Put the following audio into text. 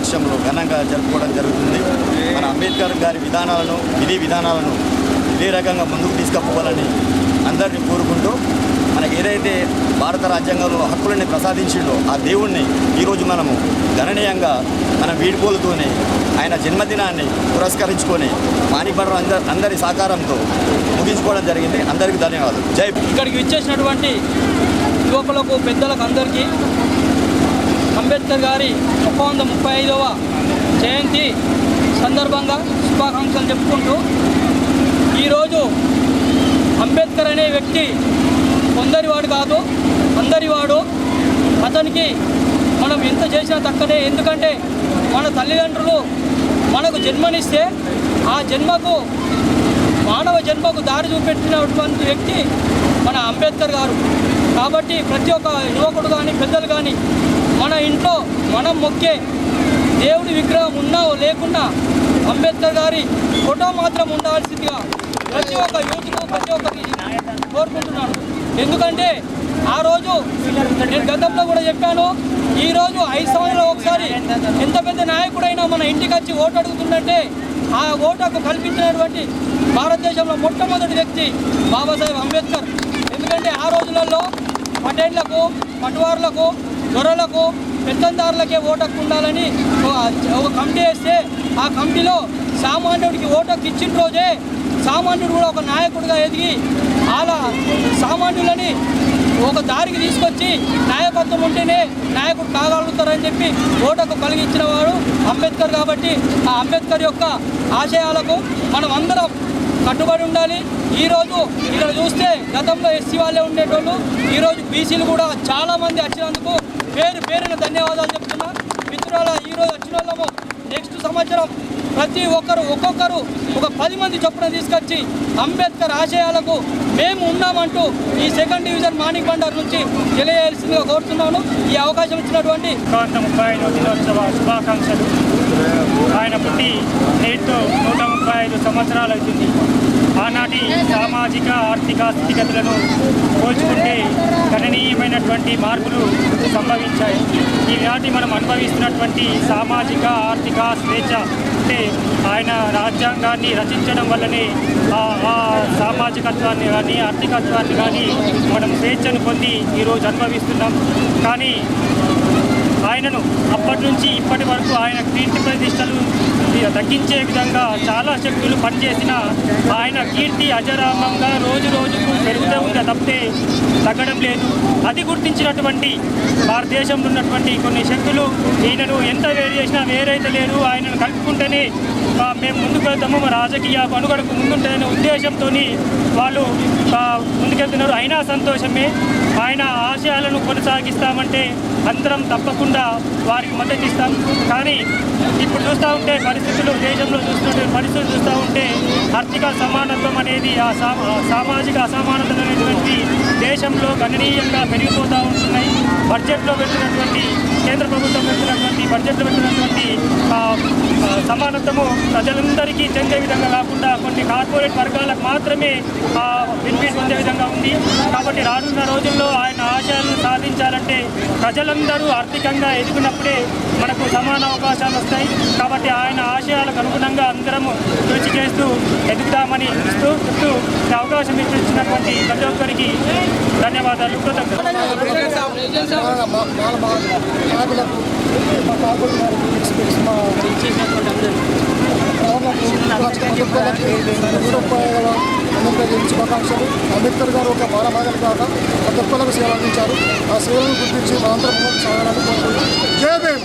రాష్ట్రంలో ఘనంగా జరుపుకోవడం జరుగుతుంది. మన అంబేద్కర్ గారి విధి విధానాలను ఇదే రకంగా ముందుకు తీసుకుపోవాలని అందరినీ కోరుకుంటూ మనకి ఏదైతే భారత రాజ్యాంగంలో హక్కులని ప్రసాదించిండో ఆ దేవుణ్ణి ఈరోజు మనము గణనీయంగా మనం వీడ్కోలుతూనే ఆయన జన్మదినాన్ని పురస్కరించుకొని మాణిక్బండ అందరి సహకారంతో ముగించుకోవడం జరిగింది. అందరికీ ధన్యవాదాలు. జై. ఇక్కడికి విచ్చేసినటువంటి యువకులకు పెద్దలకు అందరికీ అంబేద్కర్ గారి 135వ జయంతి సందర్భంగా శుభాకాంక్షలు చెప్పుకుంటూ ఈరోజు అంబేద్కర్ అనే వ్యక్తి కొందరివాడు కాదు, అందరివాడు. అతనికి మనం ఎంత చేసినా తక్కనే. ఎందుకంటే మన తల్లిదండ్రులు మనకు జన్మనిస్తే ఆ జన్మకు మానవ జన్మకు దారి చూపెట్టినటువంటి వ్యక్తి మన అంబేద్కర్ గారు. కాబట్టి ప్రతి ఒక్క యువకుడు కానీ పెద్దలు కానీ మన ఇంట్లో మనం మొక్కే దేవుడి విగ్రహం ఉన్నా లేకున్నా అంబేద్కర్ గారి ఫోటో మాత్రం ఉండాల్సిందిగా ప్రతి ఒక్క యూత్కు ప్రతి ఒక్కరికి కోరుకుంటున్నాను. ఎందుకంటే ఆ రోజు నేను గతంలో కూడా చెప్పాను, ఈరోజు 5 సంవత్సరాలు ఒకసారి ఎంత పెద్ద నాయకుడైనా మన ఇంటికి వచ్చి ఓటు అడుగుతుందంటే ఆ ఓటుకు కల్పించినటువంటి భారతదేశంలో మొట్టమొదటి వ్యక్తి బాబాసాహెబ్ అంబేద్కర్. ఎందుకంటే ఆ రోజులలో పటేళ్లకు, పటువారులకు, దొరలకు, పెత్తందారులకే ఓటు హక్కు ఉండాలని ఒక కమిటీ వేస్తే ఆ కమిటీలో సామాన్యుడికి ఓటు హక్కు ఇచ్చిన రోజే సామాన్యుడు కూడా ఒక నాయకుడిగా ఎదిగి అలా సామాన్యులని ఒక దారికి తీసుకొచ్చి నాయకత్వం ఉంటేనే నాయకుడు కాగలుగుతారని చెప్పి ఓటు హక్కు కలిగించిన వాడు అంబేద్కర్. కాబట్టి ఆ అంబేద్కర్ యొక్క ఆశయాలకు మనం అందరం కట్టుబడి ఉండాలి. ఈరోజు ఇక్కడ చూస్తే గతంలో ఎస్సీ వాళ్ళే ఉండేటోళ్ళు, ఈరోజు బీసీలు కూడా చాలామంది వచ్చినందుకు పేరున ధన్యవాదాలు చెప్తున్నా. మిత్రుల ఈరోజు వచ్చిన వాళ్ళము నెక్స్ట్ సంవత్సరం ప్రతి ఒక్కొక్కరు ఒక 10 మంది చొప్పున తీసుకొచ్చి అంబేద్కర్ ఆశయాలకు మేము ఉన్నామంటూ ఈ 2nd డివిజన్ మాణిక్బండ నుంచి తెలియజేయాల్సిందిగా కోరుతున్నాను. ఈ అవకాశం ఇచ్చినటువంటి 135వ దినోత్సవ శుభాకాంక్షలు. ఆయన పుట్టి నేటితో 135 సంవత్సరాలు అవుతుంది. ఆనాటి సామాజిక ఆర్థిక స్థితిగతులను పోల్చుకుంటే గణనీయమైనటువంటి మార్పులు సంభవించాయి. ఈనాటి మనం అనుభవిస్తున్నటువంటి సామాజిక ఆర్థిక స్వేచ్ఛ అంటే ఆయన రాజ్యాంగాన్ని రచించడం వల్లనే ఆ సామాజికత్వాన్ని కానీ ఆర్థికత్వాన్ని కానీ మనం స్వేచ్ఛను పొంది ఈరోజు అనుభవిస్తున్నాం. కానీ ఆయనను అప్పటి నుంచి ఇప్పటి వరకు ఆయన కీర్తి ప్రతిష్టలు తగ్గించే విధంగా చాలా శక్తులు పనిచేసిన ఆయన కీర్తి అజరామంగా రోజు రోజుకు పెరుగుతూ ఉంది తప్పితే తగ్గడం లేదు. అది గుర్తించినటువంటి భారతదేశంలో ఉన్నటువంటి కొన్ని శక్తులు ఈయనను ఎంత వేరు చేసినా వేరైతే లేరు, ఆయనను కలుపుకుంటేనే మేము ముందుకు వెళ్తాము, మా రాజకీయ మనుగడకు ముందుంటాయనే ఉద్దేశంతో వాళ్ళు ముందుకెళ్తున్నారు. అయినా సంతోషమే. ఆయన ఆశయాలను కొనసాగిస్తామంటే అందరం తప్పకుండా వారికి మద్దతు ఇస్తాం. కానీ ఇప్పుడు చూస్తూ ఉంటే దేశంలో పరిస్థితులు చూస్తూ ఉంటే ఆర్థిక సమానత్వం అనేది సామాజిక అసమానతలు అనేటువంటి దేశంలో గణనీయంగా పెరిగిపోతూ ఉంటున్నాయి. బడ్జెట్లో పెట్టినటువంటి కేంద్ర ప్రభుత్వం పెట్టినటువంటి బడ్జెట్లో పెట్టినటువంటి సమానత్వము ప్రజలందరికీ చెందే విధంగా కాకుండా కొన్ని కార్పొరేట్ వర్గాలకు మాత్రమే బెనిఫిట్ పొందే విధంగా ఉంది. కాబట్టి రానున్న రోజుల్లో ఆయన ఆశయాలను సాధించాలంటే ప్రజలందరూ ఆర్థికంగా ఎదిగినప్పుడే మనకు సమాన అవకాశాలు వస్తాయి. కాబట్టి ఆయన ఆశయాలకు అనుగుణంగా అందరము కృషి చేస్తూ ఎదుగుతామని చెప్తూ అవకాశం ఇచ్చినటువంటి ప్రతి ఒక్కరికి ధన్యవాదాలు, శుభాకాంక్షలు. అంబేద్కర్ గారు ఒక బాలబాగలు కాక ప్రతి ఒక్కరికి సేవ అందించారు. ఆ సేవలను గుర్తించి మా అందరం సాగడానికి కోరుకుంటున్నాం. జై భీమ్.